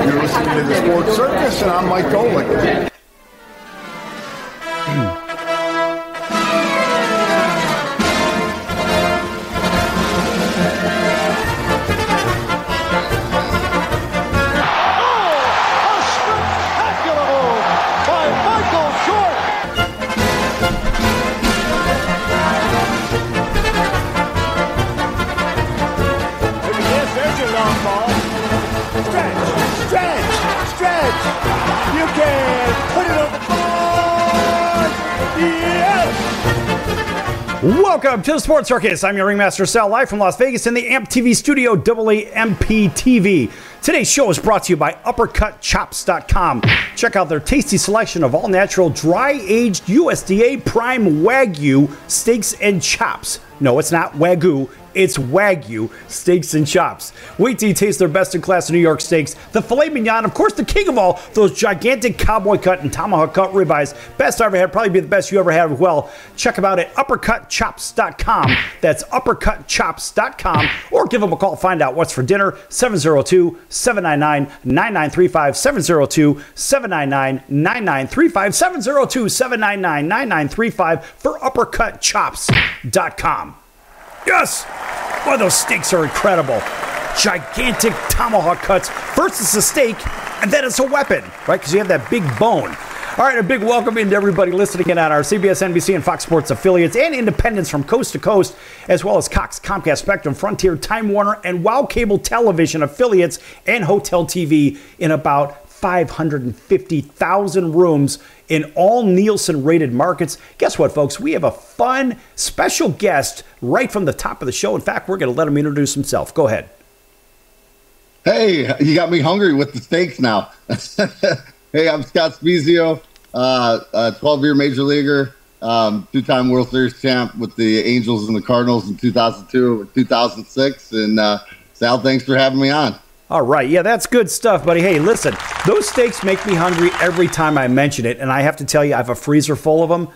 You're listening to the Sports Circus, and I'm Mike Golick. Welcome to the Sports Circus. I'm your Ringmaster Sal, live from Las Vegas in the AMP TV studio, AAMP TV. Today's show is brought to you by UppercutChops.com. Check out their tasty selection of all-natural, dry-aged USDA Prime Wagyu steaks and chops. No, it's not Wagyu. It's Wagyu steaks and chops. Wait till you taste their best-in-class New York steaks. The filet mignon, of course, the king of all, those gigantic cowboy cut and tomahawk cut ribeyes. Best I ever had, probably be the best you ever had as well. Check them out at UppercutChops.com. That's UppercutChops.com. Or give them a call, find out what's for dinner. 702-799-9935. 702-799-9935. 702-799-9935 for UppercutChops.com. Yes! Boy, those steaks are incredible. Gigantic tomahawk cuts. First it's a steak, and then it's a weapon, right? Because you have that big bone. All right, a big welcome into everybody listening in on our CBS, NBC, and Fox Sports affiliates and independents from coast to coast, as well as Cox, Comcast, Spectrum, Frontier, Time Warner, and WOW Cable Television affiliates and Hotel TV in about 550,000 rooms in all Nielsen-rated markets. Guess what, folks? We have a fun, special guest right from the top of the show. In fact, we're going to let him introduce himself. Go ahead. Hey, you got me hungry with the steaks now. Hey, I'm Scott Spiezio, 12-year Major Leaguer, two-time World Series champ with the Angels and the Cardinals in 2002 and 2006. And Sal, thanks for having me on. All right. Yeah, that's good stuff, buddy. Hey, listen, those steaks make me hungry every time I mention it, and I have to tell you, I have a freezer full of them.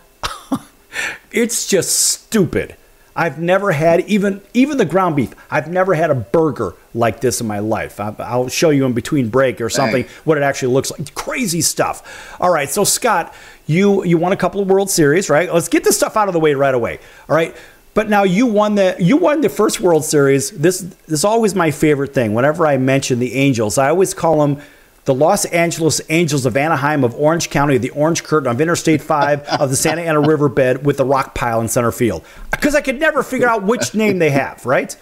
It's just stupid. I've never had, even the ground beef, I've never had a burger like this in my life. I'll show you in between break or something what it actually looks like. Crazy stuff. All right, so Scott, you won a couple of World Series, right? Let's get this stuff out of the way right away. All right. But now you won the first World Series. This is always my favorite thing. Whenever I mention the Angels, I always call them the Los Angeles Angels of Anaheim, of Orange County, the Orange Curtain, of Interstate 5, of the Santa Ana Riverbed with the rock pile in center field. Because I could never figure out which name they have, right?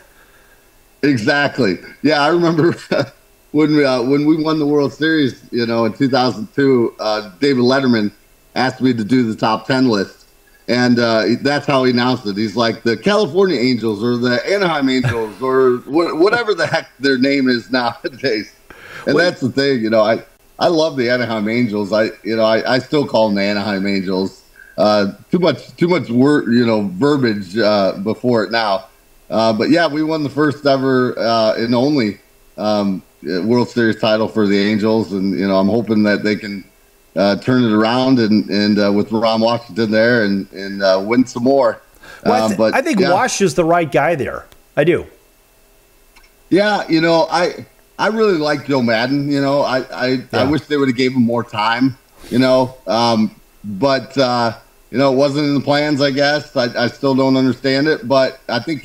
Exactly. Yeah, I remember when we won the World Series, in 2002, David Letterman asked me to do the top 10 list. And that's how he announced it. He's like the California Angels or the Anaheim Angels or whatever the heck their name is nowadays. And that's the thing, I love the Anaheim Angels. I still call them the Anaheim Angels. Too much word, verbiage before it now. But yeah, we won the first ever and only World Series title for the Angels, and I'm hoping that they can turn it around and with Ron Washington there and win some more. Well, I think Wash is the right guy there. I do. Yeah, I really like Joe Madden. I wish they would have gave him more time. But it wasn't in the plans. I guess I still don't understand it. But I think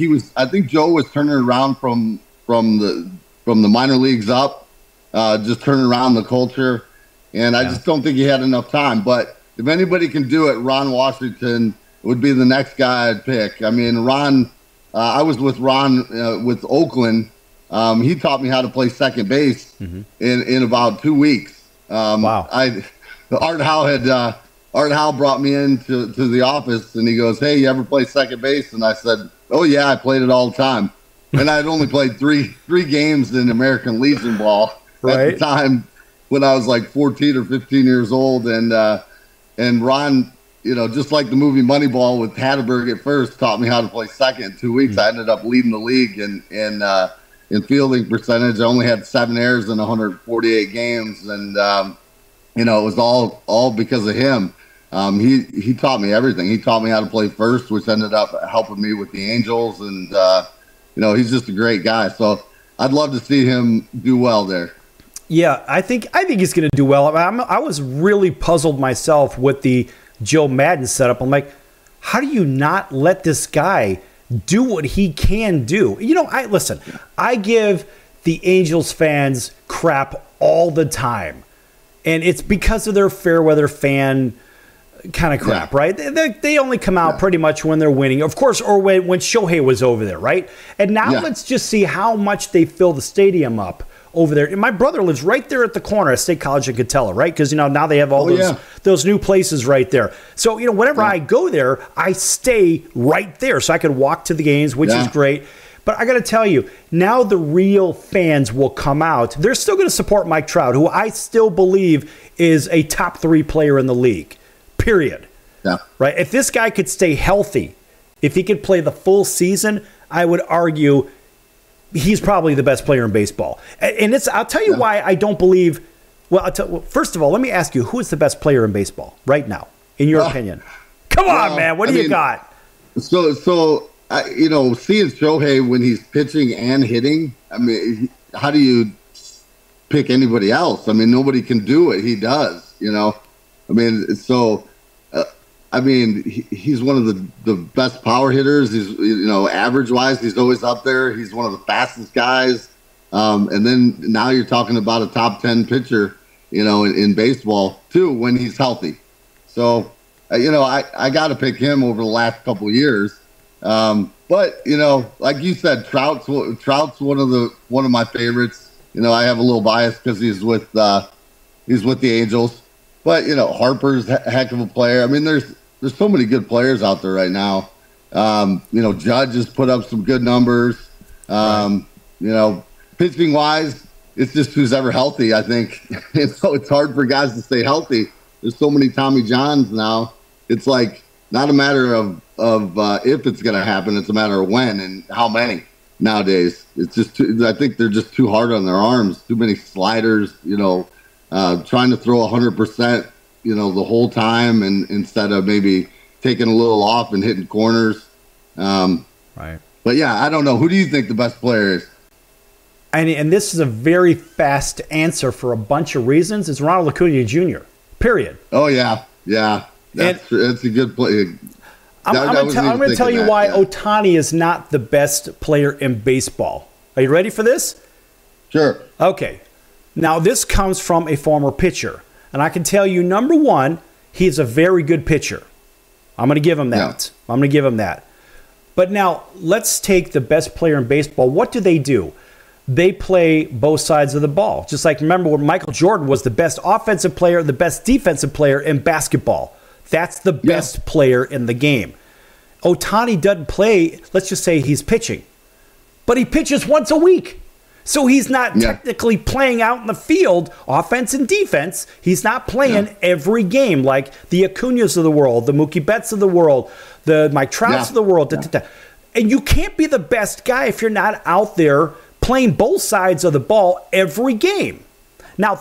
Joe was turning around from the minor leagues up, just turning around the culture. And I just don't think he had enough time. But if anybody can do it, Ron Washington would be the next guy I'd pick. I mean, Ron, I was with Ron with Oakland. He taught me how to play second base in about 2 weeks. Wow. Art Howe brought me into the office, and he goes, "Hey, you ever play second base?" And I said, "Oh, yeah, I played it all the time." And I had only played three games in American Legion ball at the time, when I was like 14 or 15 years old. And Ron, just like the movie Moneyball with Hatterberg at first, taught me how to play second in 2 weeks. I ended up leading the league in fielding percentage. I only had 7 errors in 148 games. And, it was all because of him. He taught me everything. He taught me how to play first, which ended up helping me with the Angels. And, he's just a great guy. So I'd love to see him do well there. Yeah, I think he's going to do well. I was really puzzled myself with the Joe Madden setup. I'm like, how do you not let this guy do what he can do? I give the Angels fans crap all the time, and it's because of their fair weather fan kind of crap, right? They only come out pretty much when they're winning, of course, or when Shohei was over there, right? And now let's just see how much they fill the stadium up over there. And my brother lives right there at the corner at State College in Catella, right? Because, now they have all those new places right there. So, whenever I go there, I stay right there so I can walk to the games, which is great. But I got to tell you, now the real fans will come out. They're still going to support Mike Trout, who I still believe is a top 3 player in the league, period. Yeah. Right? If this guy could stay healthy, if he could play the full season, I would argue he's probably the best player in baseball. And I'll tell you why I don't believe. Well, first of all, let me ask you, who is the best player in baseball right now, in your opinion? Come on, man. What do you got? So seeing Shohei when he's pitching and hitting, I mean, how do you pick anybody else? I mean, nobody can do what he does, I mean, so he's one of the best power hitters. He's, average-wise, he's always up there. He's one of the fastest guys. And then now you're talking about a top 10 pitcher, in baseball, too, when he's healthy. So, I got to pick him over the last couple of years. But, like you said, Trout's one of my favorites. I have a little bias because he's with the Angels. But, Harper's a heck of a player. I mean, there's so many good players out there right now. Judge has put up some good numbers. Pitching wise, it's just who's ever healthy. I think it's hard for guys to stay healthy. There's so many Tommy Johns now. It's like not a matter of if it's going to happen. It's a matter of when and how many nowadays. It's just I think they're just too hard on their arms. Too many sliders. Trying to throw 100%. The whole time, and instead of maybe taking a little off and hitting corners. Right. But yeah, I don't know. Who do you think the best player is? And this is a very fast answer for a bunch of reasons. It's Ronald Acuna Jr. Period. Oh yeah. That's a good play. I'm going to tell you why Ohtani is not the best player in baseball. Are you ready for this? Sure. Okay. Now this comes from a former pitcher. And I can tell you, number one, he's a very good pitcher. I'm going to give him that. Yeah. I'm going to give him that. But now, let's take the best player in baseball. What do? They play both sides of the ball. Just like, remember when Michael Jordan was the best offensive player, the best defensive player in basketball. That's the best player in the game. Ohtani doesn't play, let's just say he's pitching. But he pitches once a week. So he's not technically playing out in the field, offense and defense. He's not playing every game like the Acuñas of the world, the Mookie Betts of the world, the Mike Trouts of the world. And you can't be the best guy if you're not out there playing both sides of the ball every game. Now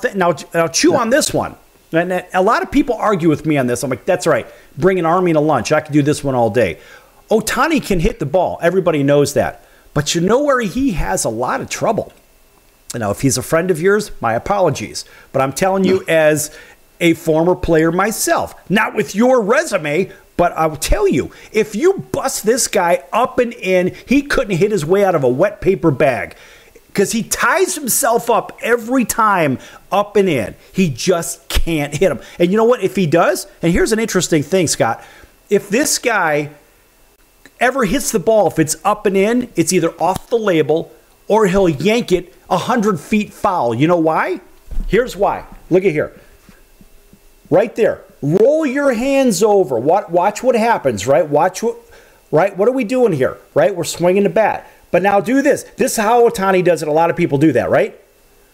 chew on this one. And a lot of people argue with me on this. I'm like, that's right. Bring an army to lunch. I can do this one all day. Ohtani can hit the ball. Everybody knows that. But you know where he has a lot of trouble. Now, if he's a friend of yours, my apologies. But I'm telling you as a former player myself, not with your resume, but I'll tell you, if you bust this guy up and in, he couldn't hit his way out of a wet paper bag because he ties himself up every time up and in. He just can't hit him. And you know what? If he does, and here's an interesting thing, Scott, if this guy ever hits the ball, if it's up and in, it's either off the label or he'll yank it 100 feet foul. You know why? Here's why. Look at here. Right there. Roll your hands over. Watch what happens, right? What are we doing here, right? We're swinging the bat. But now do this. This is how Ohtani does it. A lot of people do that, right?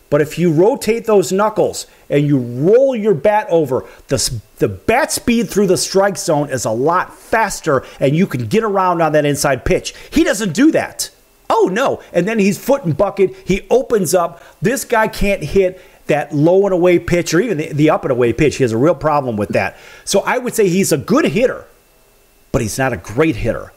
But if you rotate those knuckles and you roll your bat over, the bat speed through the strike zone is a lot faster and you can get around on that inside pitch. He doesn't do that. Oh, no. And then he's foot and bucket. He opens up. This guy can't hit that low and away pitch or even the up and away pitch. He has a real problem with that. So I would say he's a good hitter, but he's not a great hitter.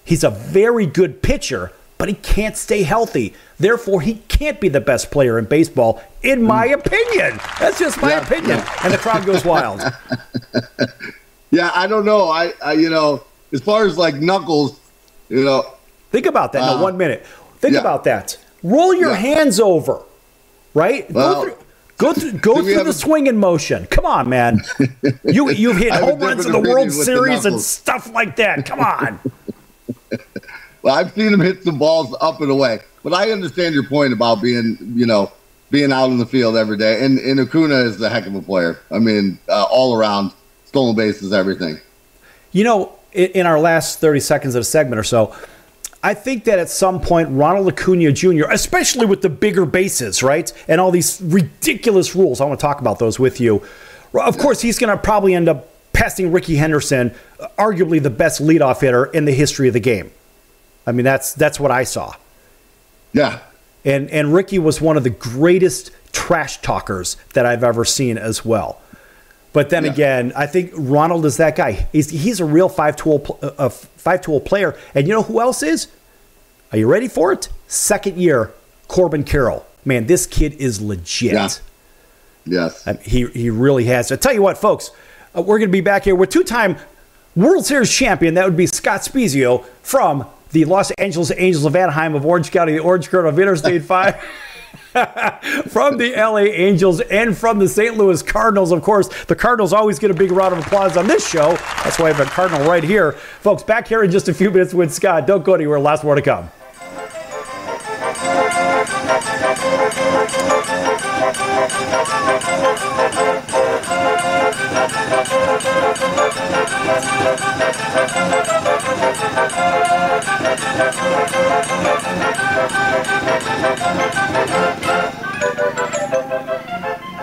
He's a very good pitcher, but he can't stay healthy. Therefore, he can't be the best player in baseball, in my opinion. That's just my opinion. Yeah. And the crowd goes wild. Yeah, I don't know. I as far as like Knuckles, think about that. No, 1 minute. Think about that. Roll your hands over, right? Well, go through the swinging motion. Come on, man. You've hit home runs in the World Series and stuff like that. Come on. Well, I've seen him hit some balls up and away, but I understand your point about being out in the field every day. And Acuna is a heck of a player. I mean, all around, stolen bases, everything. In our last 30 seconds of a segment or so, I think that at some point, Ronald Acuna Jr., especially with the bigger bases, right, and all these ridiculous rules, I want to talk about those with you. Of course, he's going to probably end up passing Ricky Henderson, arguably the best leadoff hitter in the history of the game. I mean, that's what I saw. Yeah. And Ricky was one of the greatest trash talkers that I've ever seen as well. But then again, I think Ronald is that guy. He's a real five-tool player. And you know who else is? Are you ready for it? Second year, Corbin Carroll. Man, this kid is legit. Yeah. Yes. He really has. I tell you what, folks, we're going to be back here with two-time World Series champion. That would be Scott Spiezio from the Los Angeles Angels of Anaheim of Orange County, the Orange County of Interstate 5. From the LA Angels and from the St. Louis Cardinals. Of course, the Cardinals always get a big round of applause on this show. That's why I have a Cardinal right here. Folks, back here in just a few minutes with Scott. Don't go anywhere. Last more to come.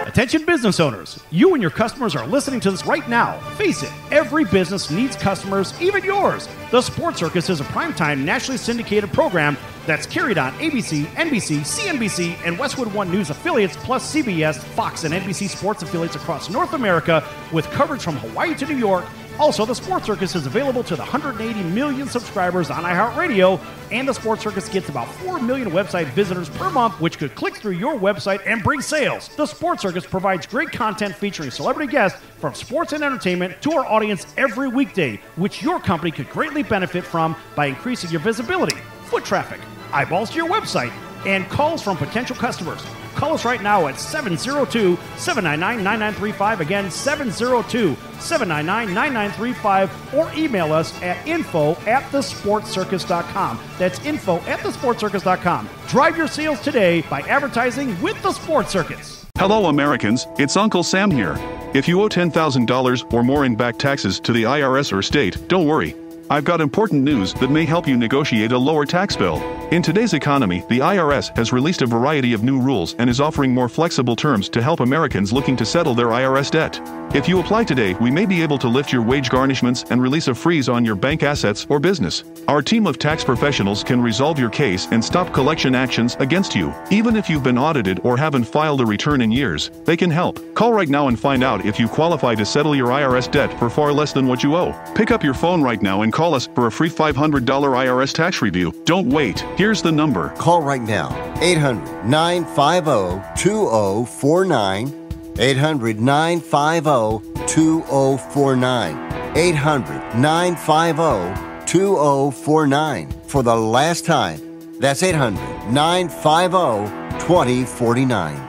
Attention business owners, you and your customers are listening to this right now. Face it, every business needs customers, even yours. The Sports Circus is a primetime nationally syndicated program that's carried on ABC, NBC, CNBC, and Westwood One News affiliates, plus CBS, Fox, and NBC sports affiliates across North America, with coverage from Hawaii to New York. Also, the Sports Circus is available to the 180 million subscribers on iHeartRadio, and the Sports Circus gets about 4 million website visitors per month, which could click through your website and bring sales. The Sports Circus provides great content featuring celebrity guests from sports and entertainment to our audience every weekday, which your company could greatly benefit from by increasing your visibility, foot traffic, eyeballs to your website, and calls from potential customers. Call us right now at 702-799-9935. Again, 702-799-9935. Or email us at info@thesportscircus.com. That's info@thesportscircus.com. Drive your sales today by advertising with the Sports Circus. Hello, Americans. It's Uncle Sam here. If you owe $10,000 or more in back taxes to the IRS or state, don't worry. I've got important news that may help you negotiate a lower tax bill. In today's economy, the IRS has released a variety of new rules and is offering more flexible terms to help Americans looking to settle their IRS debt. If you apply today, we may be able to lift your wage garnishments and release a freeze on your bank assets or business. Our team of tax professionals can resolve your case and stop collection actions against you. Even if you've been audited or haven't filed a return in years, they can help. Call right now and find out if you qualify to settle your IRS debt for far less than what you owe. Pick up your phone right now and call us for a free $500 IRS tax review. Don't wait. Here's the number. Call right now. 800-950-2049. 800-950-2049. 800-950-2049. For the last time, that's 800-950-2049.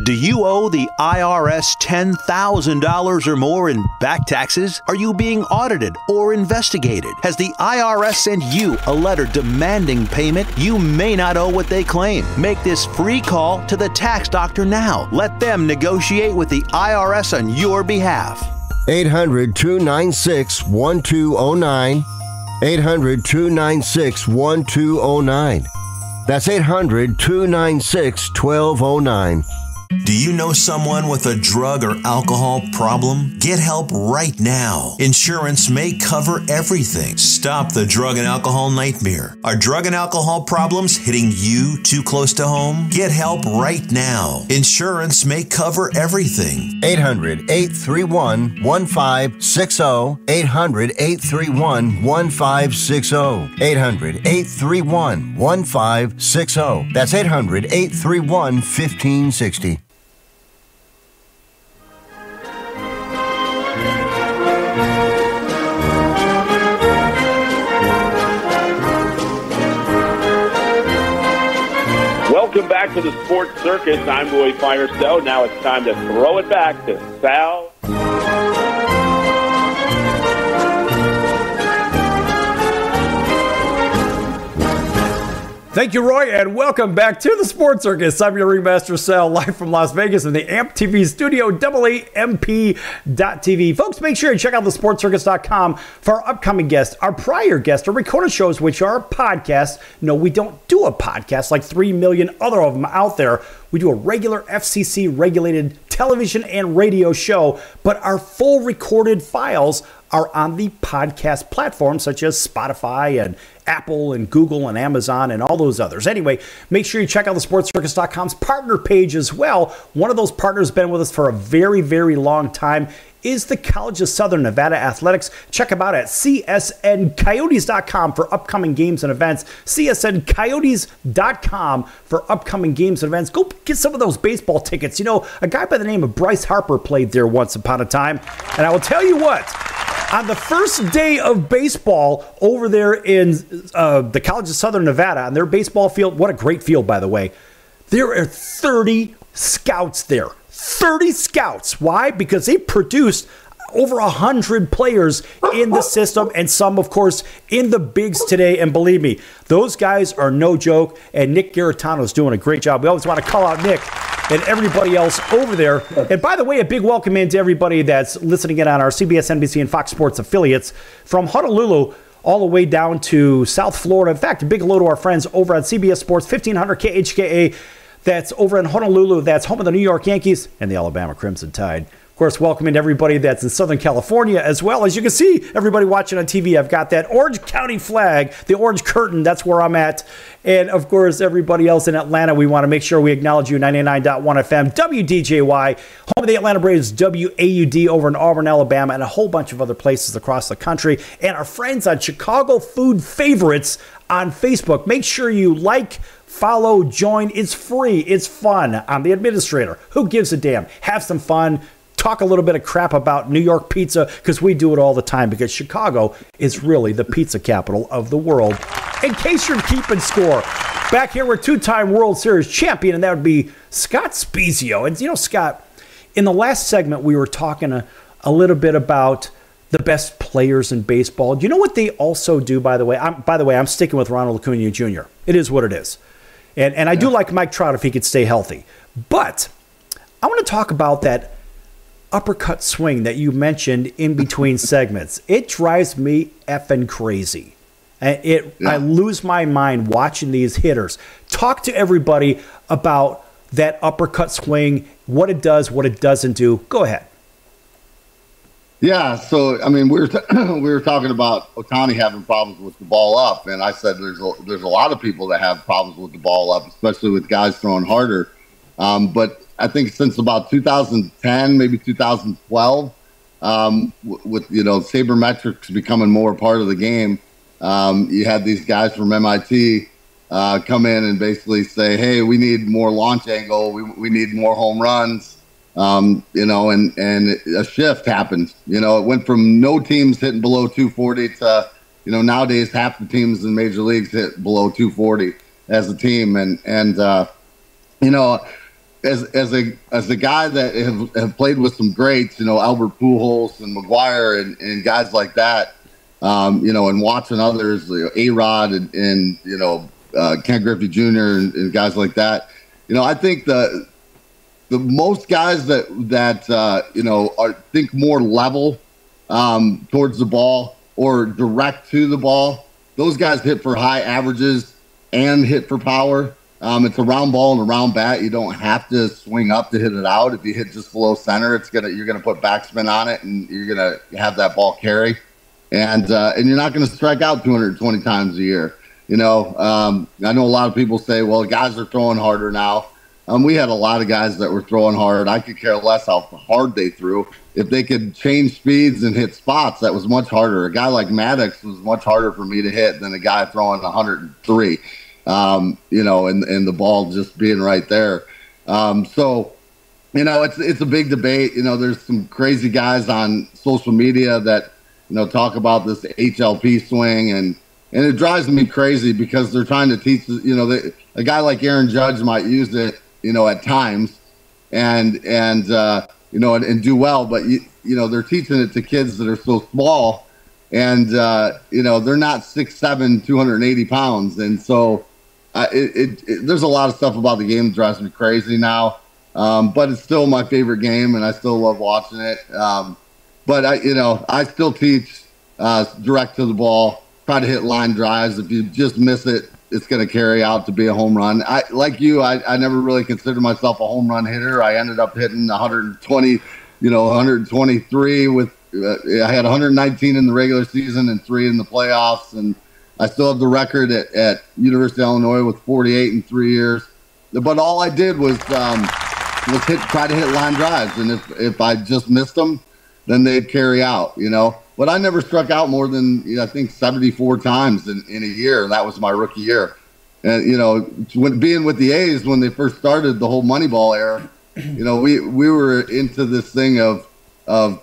Do you owe the IRS $10,000 or more in back taxes? Are you being audited or investigated? Has the IRS sent you a letter demanding payment? You may not owe what they claim. Make this free call to the tax doctor now. Let them negotiate with the IRS on your behalf. 800-296-1209. 800-296-1209. That's 800-296-1209. Do you know someone with a drug or alcohol problem? Get help right now. Insurance may cover everything. Stop the drug and alcohol nightmare. Are drug and alcohol problems hitting you too close to home? Get help right now. Insurance may cover everything. 800-831-1560. 800-831-1560. 800-831-1560. That's 800-831-1560. Welcome back to the Sports Circus. I'm Roy Firestone. Now it's time to throw it back to Sal. Thank you, Roy, and welcome back to the Sports Circus. I'm your Ringmaster Sal, live from Las Vegas in the AMP TV studio, AAMP.TV. Folks, make sure you check out thesportscircus.com for our upcoming guests, our prior guests, our recorded shows, which are podcasts. No, we don't do a podcast like 3 million other of them out there. We do a regular FCC-regulated television and radio show, but our full recorded files are on the podcast platforms such as Spotify and Apple and Google and Amazon and all those others. Anyway, make sure you check out the sportscircus.com's partner page as well. One of those partners has been with us for a very, very long time is the College of Southern Nevada Athletics. Check them out at csncoyotes.com for upcoming games and events. csncoyotes.com for upcoming games and events. Go get some of those baseball tickets. You know, a guy by the name of Bryce Harper played there once upon a time. And I will tell you what, on the first day of baseball over there in the College of Southern Nevada, on their baseball field, what a great field, by the way, there are 30 scouts there. 30 scouts. Why? Because they produced over 100 players in the system, and some, of course, in the bigs today. And believe me, those guys are no joke, and Nick Garitano is doing a great job. We always want to call out Nick and everybody else over there. And by the way, a big welcome in to everybody that's listening in on our CBS, NBC, and Fox Sports affiliates from Honolulu all the way down to South Florida. In fact, a big hello to our friends over at CBS Sports, 1500 KHKA. That's over in Honolulu. That's home of the New York Yankees and the Alabama Crimson Tide. Of course, welcoming everybody that's in Southern California as well. As you can see, everybody watching on TV, I've got that Orange County flag, the orange curtain. That's where I'm at. And, of course, everybody else in Atlanta, we want to make sure we acknowledge you, 99.1 FM, WDJY, home of the Atlanta Braves, WAUD over in Auburn, Alabama, and a whole bunch of other places across the country. And our friends on Chicago Food Favorites on Facebook. Make sure you like, follow, join. It's free. It's fun. I'm the administrator. Who gives a damn? Have some fun. Talk a little bit of crap about New York pizza, because we do it all the time, because Chicago is really the pizza capital of the world. In case you're keeping score, back here with two-time World Series champion, and that would be Scott Spiezio. And, you know, Scott, in the last segment, we were talking a little bit about the best players in baseball. Do you know what they also do, by the way? I'm sticking with Ronald Acuna Jr. It is what it is. And I do like Mike Trout if he could stay healthy. But I want to talk about that uppercut swing that you mentioned in between segments. It drives me effing crazy. I lose my mind watching these hitters. Talk to everybody about that uppercut swing, what it does, what it doesn't do. Go ahead. Yeah, so I mean, we were talking about Ohtani having problems with the ball up, and I said there's a lot of people that have problems with the ball up, especially with guys throwing harder. But I think since about 2010, maybe 2012, with sabermetrics becoming more part of the game, you had these guys from MIT come in and basically say, "Hey, we need more launch angle. We need more home runs." And a shift happened. It went from no teams hitting below 240 to, nowadays half the teams in major leagues hit below 240 as a team. As a guy that have played with some greats, Albert Pujols and McGuire and guys like that, and watching others, A-Rod and Ken Griffey Jr. and guys like that, I think the most guys that think more level towards the ball or direct to the ball, those guys hit for high averages and hit for power. It's a round ball and a round bat. You don't have to swing up to hit it out. If you hit just below center, you're gonna put backspin on it, and you're gonna have that ball carry, and you're not gonna strike out 220 times a year. I know a lot of people say, well, guys are throwing harder now. We had a lot of guys that were throwing hard. I could care less how hard they threw. If they could change speeds and hit spots, that was much harder. A guy like Maddox was much harder for me to hit than a guy throwing 103. And the ball just being right there. So, it's a big debate. There's some crazy guys on social media that, talk about this HLP swing, and it drives me crazy because they're trying to teach, a guy like Aaron Judge might use it, at times and do well, but they're teaching it to kids that are so small, and they're not 6'7", 280 pounds. And so, there's a lot of stuff about the game that drives me crazy now, but it's still my favorite game, and I still love watching it. But I still teach direct to the ball, try to hit line drives. If you just miss it, it's going to carry out to be a home run. I never really considered myself a home run hitter. I ended up hitting 120, 123 with. I had 119 in the regular season and 3 in the playoffs, and I still have the record at University of Illinois with 48 in 3 years. But all I did was try to hit line drives, and if I just missed them, then they'd carry out, But I never struck out more than, I think, 74 times in a year, and that was my rookie year. And, being with the A's when they first started the whole Moneyball era, we were into this thing of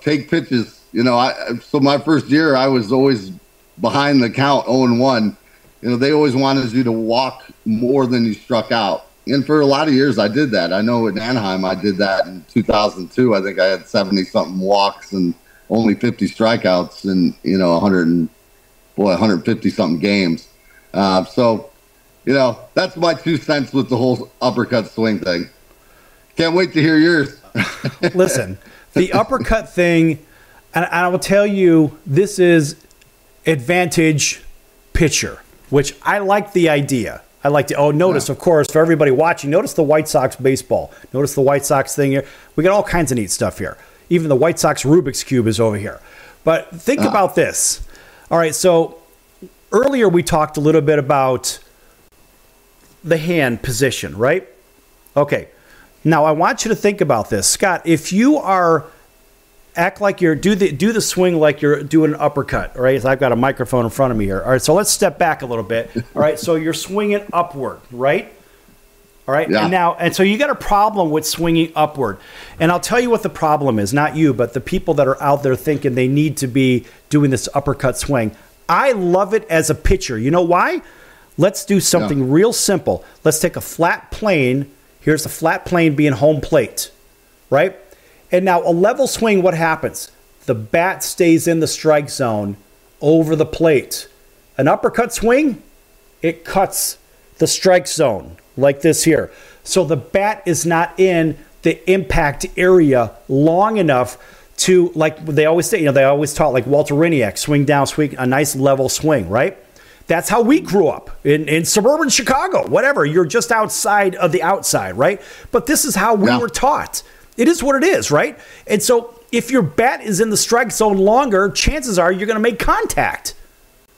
take pitches. So my first year, I was always behind the count, 0-1. They always wanted you to walk more than you struck out. And for a lot of years, I did that. I know in Anaheim, I did that in 2002. I think I had 70-something walks and only 50 strikeouts in 150-something games. So that's my 2 cents with the whole uppercut swing thing. Can't wait to hear yours. Listen, the uppercut thing, and I will tell you, this is advantage pitcher, which I like the idea. I like to. Oh, notice, of course, for everybody watching, notice the White Sox baseball. Notice the White Sox thing here. We got all kinds of neat stuff here. Even the White Sox Rubik's Cube is over here. But think about this. All right, so earlier we talked a little bit about the hand position, right? Okay. Now I want you to think about this. Scott, if you act like you're do the swing like you're doing an uppercut, all right? So I've got a microphone in front of me here. All right, so let's step back a little bit. All right, so you're swinging upward, right? All right, yeah. And so you got a problem with swinging upward. And I'll tell you what the problem is, not you, but the people that are out there thinking they need to be doing this uppercut swing. I love it as a pitcher. You know why? Let's do something real simple. Let's take a flat plane. Here's the flat plane being home plate, right? And now a level swing, what happens? The bat stays in the strike zone over the plate. An uppercut swing, it cuts the strike zone like this here. So the bat is not in the impact area long enough to, like they always say, they always taught like Walter Riniak, swing down, swing, a nice level swing, right? That's how we grew up in suburban Chicago, whatever. You're just outside of the outside, right? But this is how we were taught. It is what it is, right? And so if your bat is in the strike zone longer, chances are you're going to make contact.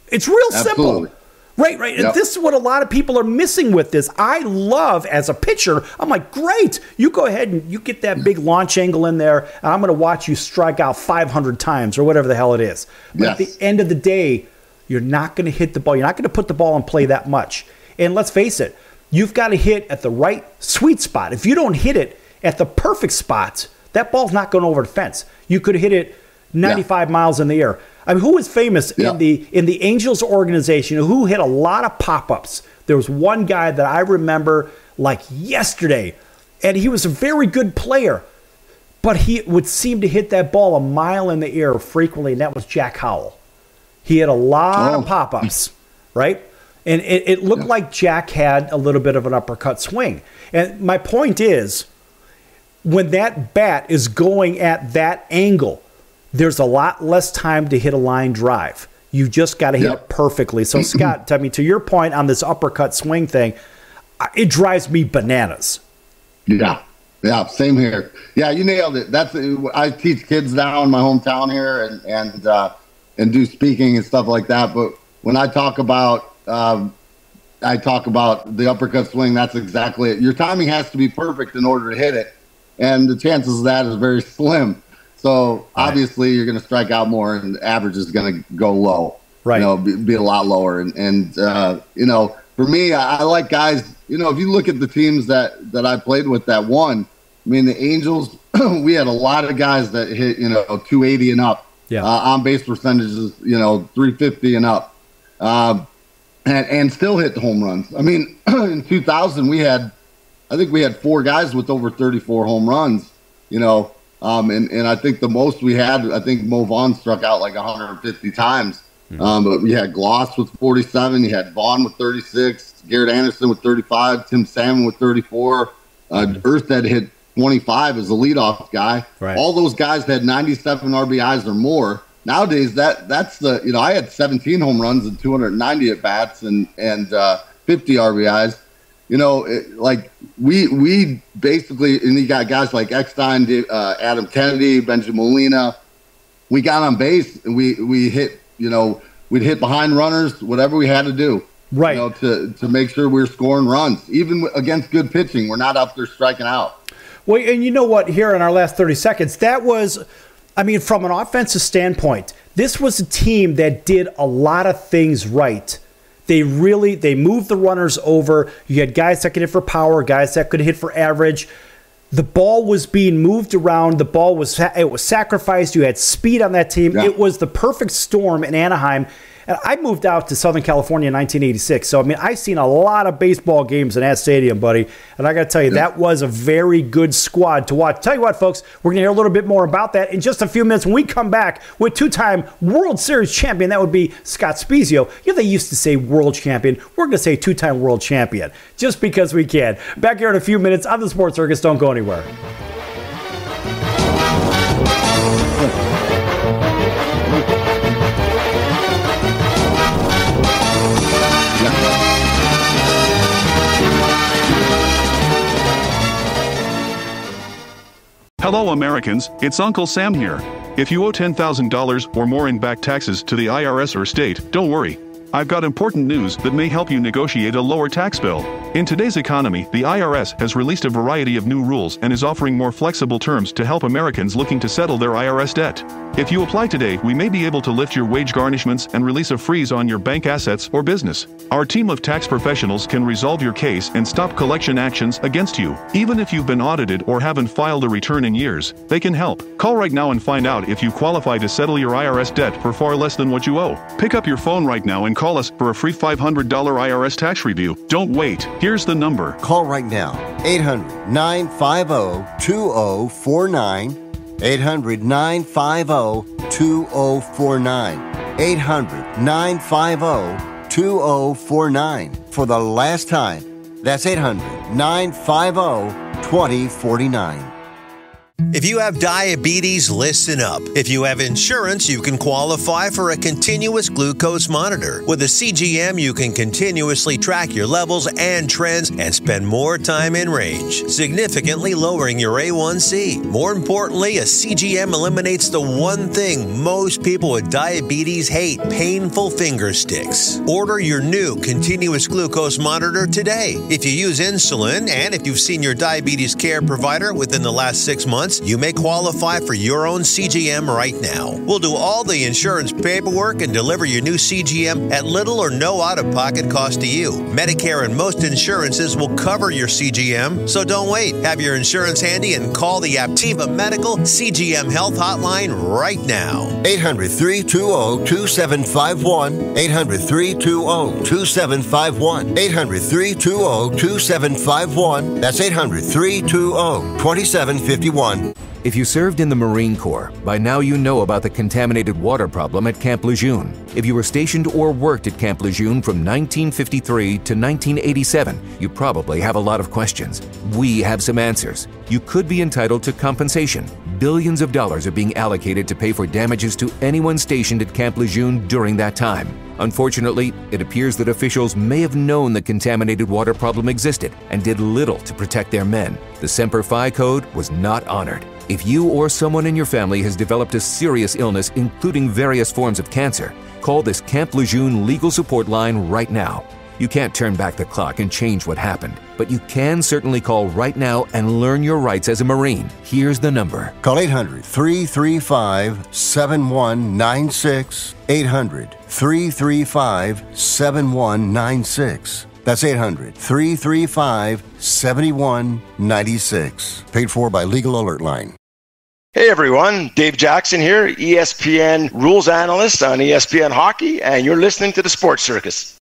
It's real simple. Right. Yep. And this is what a lot of people are missing with this. I love, as a pitcher, I'm like, great. You go ahead and you get that big launch angle in there, and I'm going to watch you strike out 500 times or whatever the hell it is. But at the end of the day, you're not going to hit the ball. You're not going to put the ball in play that much. And let's face it, you've got to hit at the right sweet spot. If you don't hit it at the perfect spot, that ball's not going over the fence. You could hit it 95 miles in the air. I mean, who was famous in the Angels organization who hit a lot of pop-ups? There was one guy that I remember like yesterday, and he was a very good player, but he would seem to hit that ball a mile in the air frequently, and that was Jack Howell. He had a lot of pop-ups, right? And it looked like Jack had a little bit of an uppercut swing. And my point is, when that bat is going at that angle, there's a lot less time to hit a line drive. You just got to hit it perfectly. So, Scott, I mean, to your point on this uppercut swing thing, it drives me bananas. Yeah, same here. Yeah, you nailed it. I teach kids now in my hometown here and do speaking and stuff like that. But when I talk about the uppercut swing, that's exactly it. Your timing has to be perfect in order to hit it, and the chances of that is very slim. So obviously you're going to strike out more, and the average is going to go low. Right. Be a lot lower. And for me, I like guys, if you look at the teams that I played with that won, I mean, the Angels, we had a lot of guys that hit, 280 and up. Yeah. On base percentages, 350 and up. And still hit the home runs. I mean, in 2000, I think we had 4 guys with over 34 home runs, and I think the most we had, I think Mo Vaughn struck out like 150 times. But we had Gloss with 47. You had Vaughn with 36. Garrett Anderson with 35. Tim Salmon with 34. Erstad hit 25 as a leadoff guy. Right. All those guys had 97 RBIs or more. Nowadays, that's I had 17 home runs and 290 at bats and 50 RBIs. We basically, and you got guys like Eckstein, Adam Kennedy, Benjamin Molina. We got on base and we hit. We'd hit behind runners, whatever we had to do, right? To make sure we were scoring runs, even against good pitching. We're not up there striking out. Well, and you know what? Here in our last 30 seconds, that was, from an offensive standpoint, this was a team that did a lot of things right. They moved the runners over. You had guys that could hit for power, guys that could hit for average. The ball was being moved around. The ball was sacrificed. You had speed on that team. Yeah. It was the perfect storm in Anaheim. And I moved out to Southern California in 1986. So, I've seen a lot of baseball games in that stadium, buddy. And I got to tell you, that was a very good squad to watch. Tell you what, folks, we're going to hear a little bit more about that in just a few minutes when we come back with 2-time World Series champion. That would be Scott Spiezio. They used to say world champion. We're going to say 2-time world champion just because we can. Back here in a few minutes on the Sports Circus. Don't go anywhere. Hello Americans, it's Uncle Sam here. If you owe $10,000 or more in back taxes to the IRS or state, don't worry. I've got important news that may help you negotiate a lower tax bill. In today's economy, the IRS has released a variety of new rules and is offering more flexible terms to help Americans looking to settle their IRS debt. If you apply today, we may be able to lift your wage garnishments and release a freeze on your bank assets or business. Our team of tax professionals can resolve your case and stop collection actions against you. Even if you've been audited or haven't filed a return in years, they can help. Call right now and find out if you qualify to settle your IRS debt for far less than what you owe. Pick up your phone right now and call us for a free $500 IRS tax review. Don't wait. Here's the number. Call right now. 800-950-2049. 800-950-2049. 800-950-2049. For the last time, that's 800-950-2049. If you have diabetes, listen up. If you have insurance, you can qualify for a continuous glucose monitor. With a CGM, you can continuously track your levels and trends and spend more time in range, significantly lowering your A1C. More importantly, a CGM eliminates the one thing most people with diabetes hate: painful finger sticks. Order your new continuous glucose monitor today. If you use insulin and if you've seen your diabetes care provider within the last 6 months, you may qualify for your own CGM right now. We'll do all the insurance paperwork and deliver your new CGM at little or no out-of-pocket cost to you. Medicare and most insurances will cover your CGM, so don't wait. Have your insurance handy and call the Aptiva Medical CGM Health Hotline right now. 800-320-2751. 800-320-2751. 800-320-2751. That's 800-320-2751. If you served in the Marine Corps, by now you know about the contaminated water problem at Camp Lejeune. If you were stationed or worked at Camp Lejeune from 1953 to 1987, you probably have a lot of questions. We have some answers. You could be entitled to compensation. Billions of dollars are being allocated to pay for damages to anyone stationed at Camp Lejeune during that time. Unfortunately, it appears that officials may have known the contaminated water problem existed and did little to protect their men. The Semper Fi code was not honored. If you or someone in your family has developed a serious illness, including various forms of cancer, call this Camp Lejeune legal support line right now. You can't turn back the clock and change what happened, but you can certainly call right now and learn your rights as a Marine. Here's the number. Call 800-335-7196. 800-335-7196. That's 800-335-7196. Paid for by Legal Alert Line. Hey everyone, Dave Jackson here, ESPN rules analyst on ESPN Hockey, and you're listening to the Sports Circus.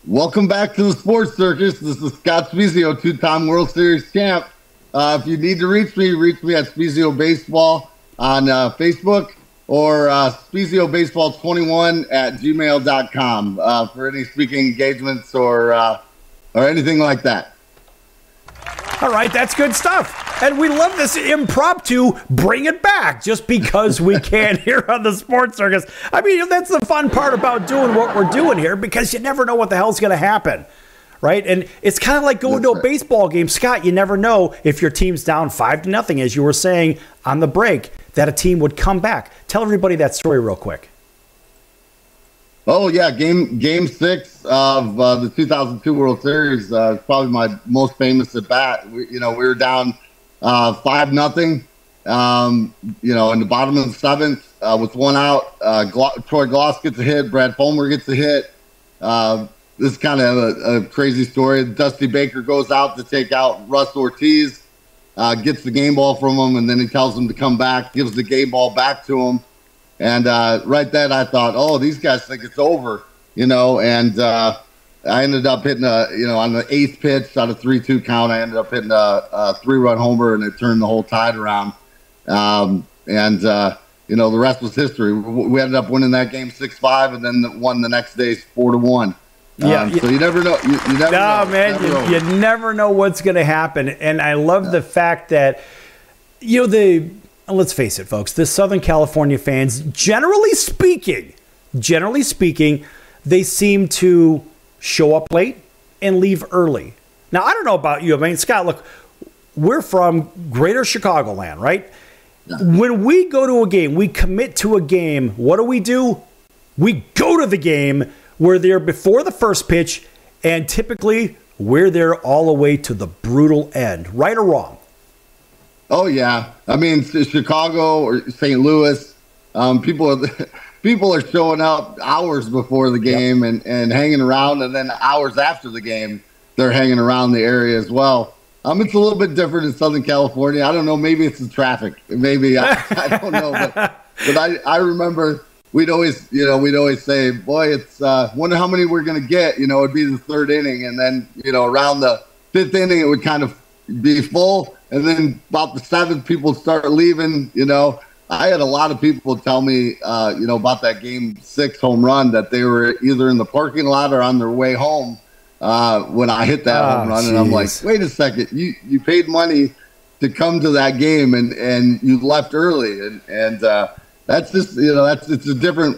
Welcome back to the Sports Circus. This is Scott Spiezio, two-time World Series champ. If you need to reach me at Spiezio Baseball on Facebook or SpiezioBaseball21@gmail.com for any speaking engagements or anything like that. All right, that's good stuff. And we love this impromptu bring it back just because we can here on the Sports Circus. I mean, that's the fun part about doing what we're doing here, because you never know what the hell's going to happen, right? And it's kind of like going to a baseball game. Scott, you never know if your team's down 5-0, as you were saying on the break, that a team would come back. Tell everybody that story real quick. Oh, yeah, game 6 of the 2002 World Series, probably my most famous at bat. We were down 5-0, in the bottom of the 7th with one out. Troy Gloss gets a hit. Brad Fulmer gets a hit. This is kind of a crazy story. Dusty Baker goes out to take out Russ Ortiz, gets the game ball from him, and then he tells him to come back, gives the game ball back to him. And right then I thought, oh, these guys think it's over, and I ended up hitting on the 8th pitch on a 3-2 count, I ended up hitting a 3-run homer, and it turned the whole tide around. The rest was history. We ended up winning that game 6-5, and then won the next day 4-1. Yeah, so you never know. You never know. Man, you never know what's going to happen. And I love the fact that, let's face it, folks, the Southern California fans, generally speaking, they seem to show up late and leave early. Now, I don't know about you. I mean, Scott, look, we're from greater Chicagoland, right? Yeah. When we go to a game, we commit to a game, what do? We go to the game. We're there before the first pitch, and typically we're there all the way to the brutal end, right or wrong? Oh, yeah. I mean, Chicago or St. Louis, people are showing up hours before the game and hanging around, and then hours after the game, they're hanging around the area as well. It's a little bit different in Southern California. I don't know. Maybe it's the traffic. Maybe I don't know. But I remember we'd always say, boy, it's wonder how many we're going to get. It'd be the 3rd inning, and then around the 5th inning, it would kind of be full. And then about the 7th, people start leaving. I had a lot of people tell me, about that game 6 home run, that they were either in the parking lot or on their way home when I hit that home run. And I'm like, wait a second, you paid money to come to that game and you left early. And that's just, it's a different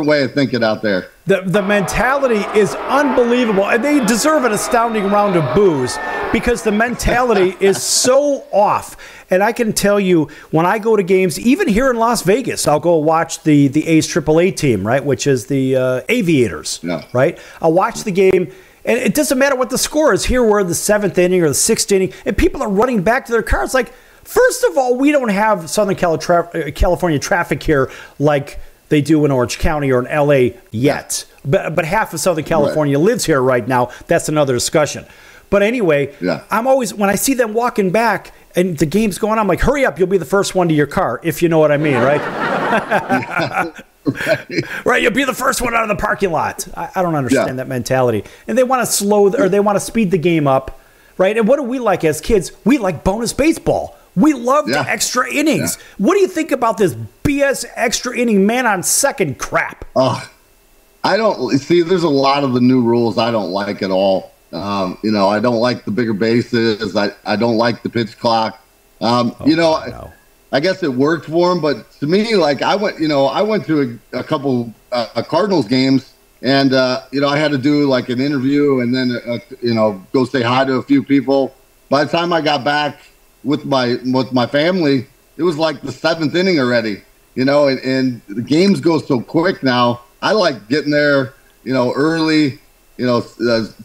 way of thinking out there. The mentality is unbelievable, and they deserve an astounding round of boos because the mentality is so off. And I can tell you, when I go to games, even here in Las Vegas, I'll go watch the A's AAA team, right, which is the Aviators, right? I'll watch the game, and it doesn't matter what the score is. Here we're in the 7th inning or the 6th inning, and people are running back to their cars. Like, first of all, we don't have Southern California traffic here like they do in Orange County or in L.A. yet. But half of Southern California lives here right now. That's another discussion. But anyway, I'm always, when I see them walking back and the game's going on, I'm like, hurry up, you'll be the first one to your car, if you know what I mean, right? Right, you'll be the first one out of the parking lot. I don't understand that mentality. And they want to they want to speed the game up, right? And what do we like as kids? We like bonus baseball. We love the extra innings. What do you think about this BS extra inning man on second crap? I don't see. There's a lot of the new rules I don't like at all. I don't like the bigger bases. I don't like the pitch clock. I guess it worked for him, but to me, like I went to a couple Cardinals games, and I had to do like an interview and then go say hi to a few people. By the time I got back with my family, it was like the 7th inning already. And the games go so quick now. I like getting there, early.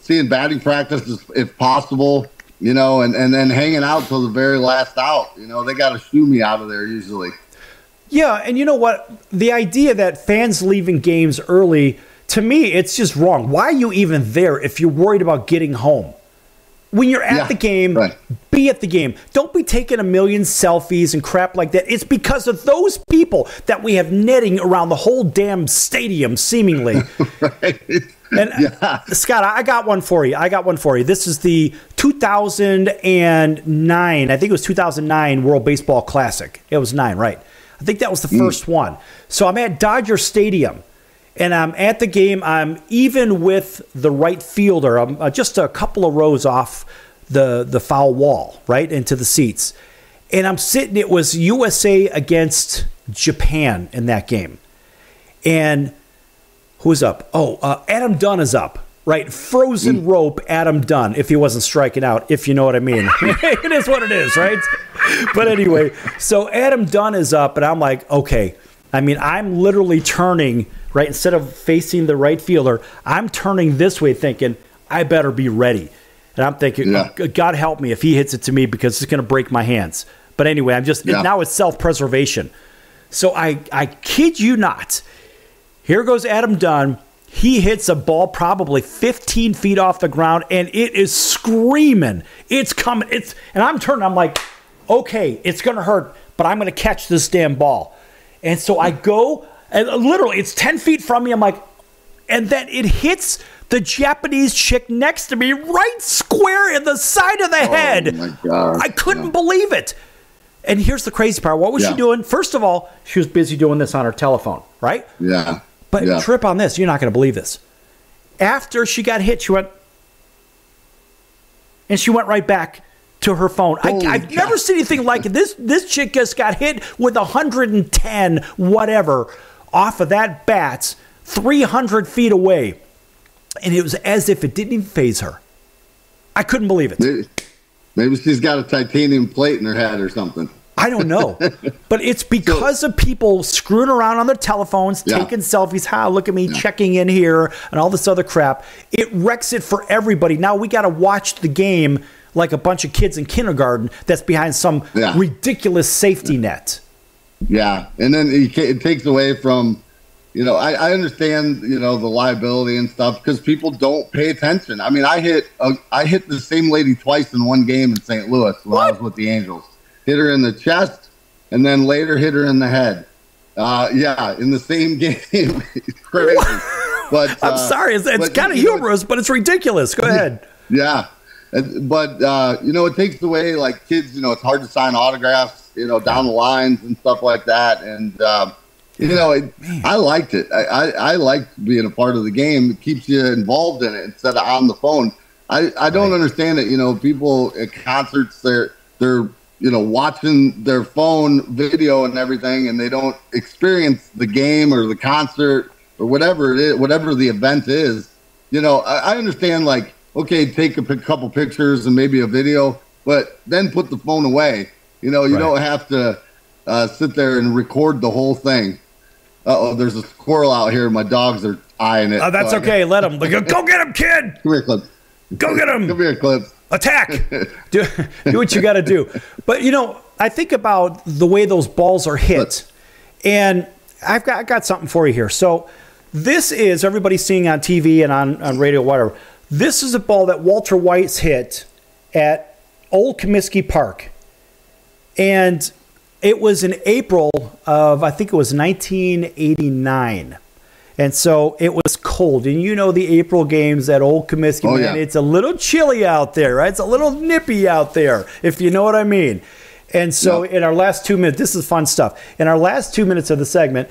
Seeing batting practice if possible. And then hanging out till the very last out. They got to shoo me out of there usually. Yeah, and you know what? The idea that fans leaving games early, to me, it's just wrong. Why are you even there if you're worried about getting home? When you're at the game, be at the game. Don't be taking a million selfies and crap like that. It's because of those people that we have netting around the whole damn stadium, seemingly. And Scott, I got one for you. This is the 2009, I think it was 2009 World Baseball Classic. It was 9, right? I think that was the first one. So I'm at Dodger Stadium, and I'm at the game. I'm even with the right fielder. I'm just a couple of rows off the foul wall, right, into the seats. And I'm sitting, it was USA against Japan in that game. And who's up? Adam Dunn is up, right? Frozen rope Adam Dunn, if he wasn't striking out, if you know what I mean. It is what it is, right? But anyway, so Adam Dunn is up, and I'm like, okay. I mean, I'm literally turning, right? Instead of facing the right fielder, I'm turning this way thinking, I better be ready. And I'm thinking, God help me if he hits it to me because it's going to break my hands. But anyway, I'm just, now it's self-preservation. So I kid you not. Here goes Adam Dunn. He hits a ball probably 15 feet off the ground, and it is screaming. It's coming. And I'm turning. I'm like, okay, it's going to hurt, but I'm going to catch this damn ball. And so I go, and literally, it's 10 feet from me. I'm like, and then it hits the Japanese chick next to me right square in the side of the head. Oh, my God. I couldn't believe it. And here's the crazy part. What was she doing? First of all, she was busy doing this on her telephone, right? Yeah. But trip on this. You're not going to believe this. After she got hit, she went right back to her phone. I've never seen anything like it. This chick just got hit with 110 whatever off of that bat 300 feet away. And it was as if it didn't even faze her. I couldn't believe it. Maybe she's got a titanium plate in her head or something. I don't know. But it's because of people screwing around on their telephones, taking selfies. Look at me checking in here and all this other crap. It wrecks it for everybody. Now we got to watch the game like a bunch of kids in kindergarten that's behind some ridiculous safety net. Yeah. And then it takes away from, I understand, the liability and stuff because people don't pay attention. I mean, I hit the same lady twice in one game in St. Louis when I was with the Angels. Hit her in the chest, and then later hit her in the head. In the same game. It's crazy. But I'm sorry, it's kind of humorous, but it's ridiculous. Go ahead. Yeah. But, it takes away, like, kids, it's hard to sign autographs, down the lines and stuff like that. And, I liked it. I liked being a part of the game. It keeps you involved in it instead of on the phone. I don't understand it. People at concerts, they're watching their phone video and everything, and they don't experience the game or the concert or whatever it is, whatever the event is. I understand, like, okay, take a couple pictures and maybe a video, but then put the phone away. You don't have to sit there and record the whole thing. There's a squirrel out here. My dogs are eyeing it. That's okay. Let them. Go get him, kid. Come here, Clips. Go get him. Come here, Clips. Attack. do what you got to do. But, I think about the way those balls are hit, and I've got something for you here. So this is, everybody's seeing on TV and on radio, whatever. This is a ball that Walter White's hit at Old Comiskey Park. And It was in April of, I think it was 1989. And so it was cold. And you know the April games at Old Comiskey, man, it's a little chilly out there, right? It's a little nippy out there, if you know what I mean. And so in our last 2 minutes, this is fun stuff. In our last 2 minutes of the segment,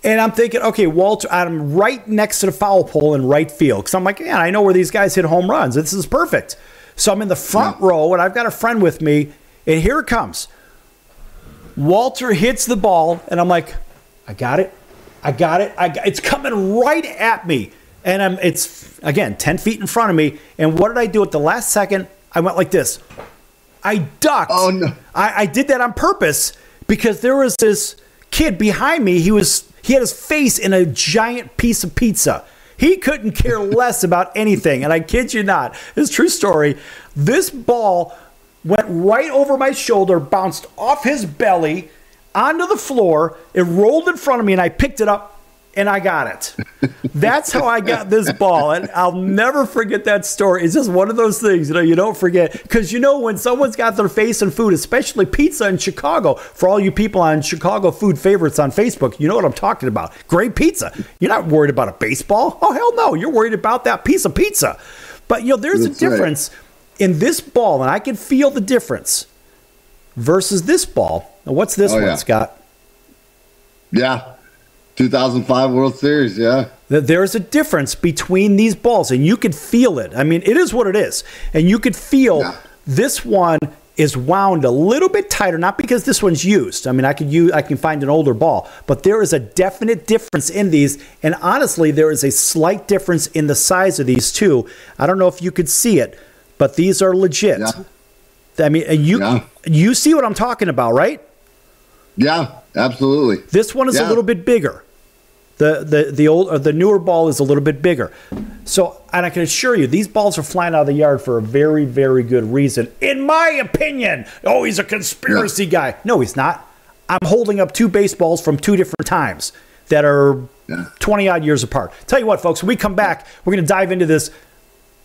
and I'm thinking, okay, Walter, I'm right next to the foul pole in right field. Because I'm like, man, I know where these guys hit home runs. This is perfect. So I'm in the front row, and I've got a friend with me, and here it comes. Walter hits the ball, and I'm like, I got it. It's coming right at me. And it's, again, 10 feet in front of me. And what did I do at the last second? I went like this. I ducked. Oh, no. I did that on purpose because there was this kid behind me. He had his face in a giant piece of pizza. He couldn't care less about anything. And I kid you not, it's a true story. This ball went right over my shoulder, bounced off his belly, onto the floor. It rolled in front of me, and I picked it up, and I got it. That's how I got this ball, and I'll never forget that story. It's just one of those things, you don't forget. Because when someone's got their face in food, especially pizza in Chicago, for all you people on Chicago food favorites on Facebook, you know what I'm talking about. Great pizza. You're not worried about a baseball. Oh, hell no. You're worried about that piece of pizza. But, there's a difference in this ball, and I can feel the difference versus this ball. Now, what's this one, Scott? Yeah. 2005 World Series, yeah. There's a difference between these balls, and you could feel it. I mean, it is what it is. And you could feel this one is wound a little bit tighter, not because this one's used. I mean, I can find an older ball, but there is a definite difference in these. And honestly, there is a slight difference in the size of these too. I don't know if you could see it, but these are legit. Yeah. I mean, and you see what I'm talking about, right? Yeah, absolutely. This one is a little bit bigger. The newer ball is a little bit bigger. So, and I can assure you, these balls are flying out of the yard for a very, very good reason, in my opinion. Oh, he's a conspiracy guy. No, he's not. I'm holding up two baseballs from two different times that are 20-odd years apart. Tell you what, folks, when we come back, we're going to dive into this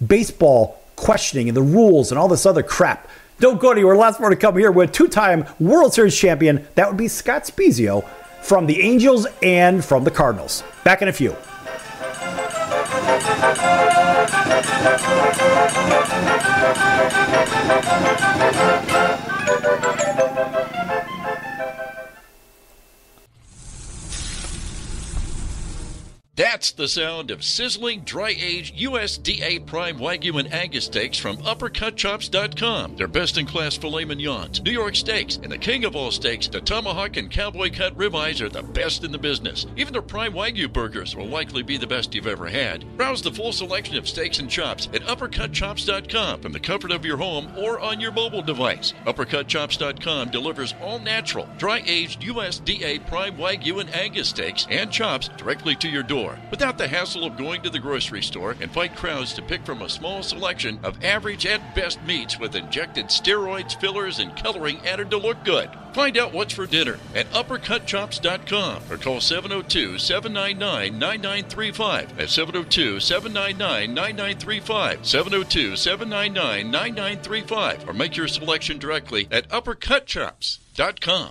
baseball questioning and the rules and all this other crap. Don't go anywhere. Lots more to come here with two-time World Series champion. That would be Scott Spiezio from the Angels and from the Cardinals. Back in a few. That's the sound of sizzling, dry-aged USDA Prime Wagyu and Angus steaks from UppercutChops.com. Their best-in-class filet mignons, New York steaks, and the king of all steaks, the tomahawk and cowboy cut ribeyes are the best in the business. Even their Prime Wagyu burgers will likely be the best you've ever had. Browse the full selection of steaks and chops at UppercutChops.com from the comfort of your home or on your mobile device. UppercutChops.com delivers all-natural, dry-aged USDA Prime Wagyu and Angus steaks and chops directly to your door, without the hassle of going to the grocery store and fight crowds to pick from a small selection of average at best meats with injected steroids, fillers, and coloring added to look good. Find out what's for dinner at UppercutChops.com or call 702-799-9935. That's 702-799-9935. 702-799-9935. Or make your selection directly at UppercutChops.com.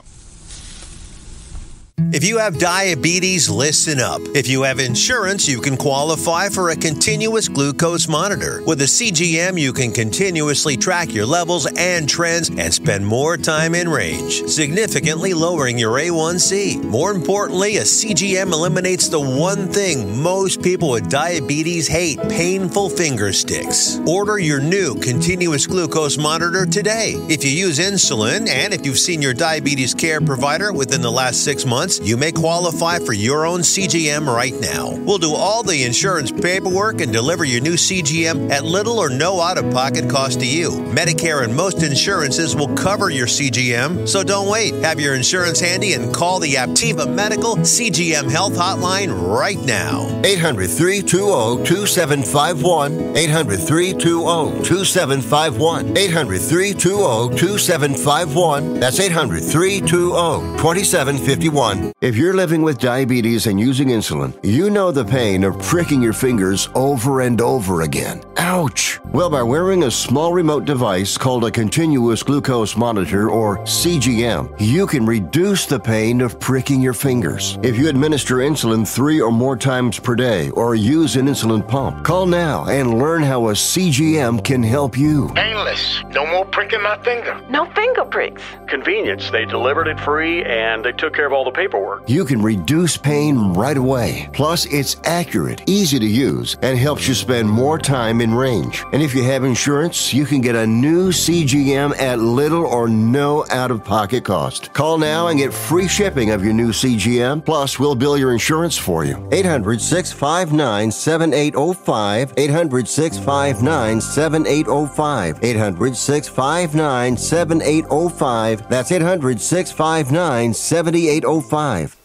If you have diabetes, listen up. If you have insurance, you can qualify for a continuous glucose monitor. With a CGM, you can continuously track your levels and trends and spend more time in range, significantly lowering your A1C. More importantly, a CGM eliminates the one thing most people with diabetes hate: painful finger sticks. Order your new continuous glucose monitor today. If you use insulin and if you've seen your diabetes care provider within the last 6 months, you may qualify for your own CGM right now. We'll do all the insurance paperwork and deliver your new CGM at little or no out-of-pocket cost to you. Medicare and most insurances will cover your CGM, so don't wait. Have your insurance handy and call the Aptiva Medical CGM Health Hotline right now. 800-320-2751. 800-320-2751. 800-320-2751. That's 800-320-2751. If you're living with diabetes and using insulin, you know the pain of pricking your fingers over and over again. Ouch! Well, by wearing a small remote device called a continuous glucose monitor, or CGM, you can reduce the pain of pricking your fingers. If you administer insulin 3 or more times per day or use an insulin pump, call now and learn how a CGM can help you. Painless. No more pricking my finger. No finger pricks. Convenience. They delivered it free and they took care of all the paperwork. You can reduce pain right away. Plus, it's accurate, easy to use, and helps you spend more time in range. And if you have insurance, you can get a new CGM at little or no out-of-pocket cost. Call now and get free shipping of your new CGM. Plus, we'll bill your insurance for you. 800-659-7805. 800-659-7805. 800-659-7805. That's 800-659-7805.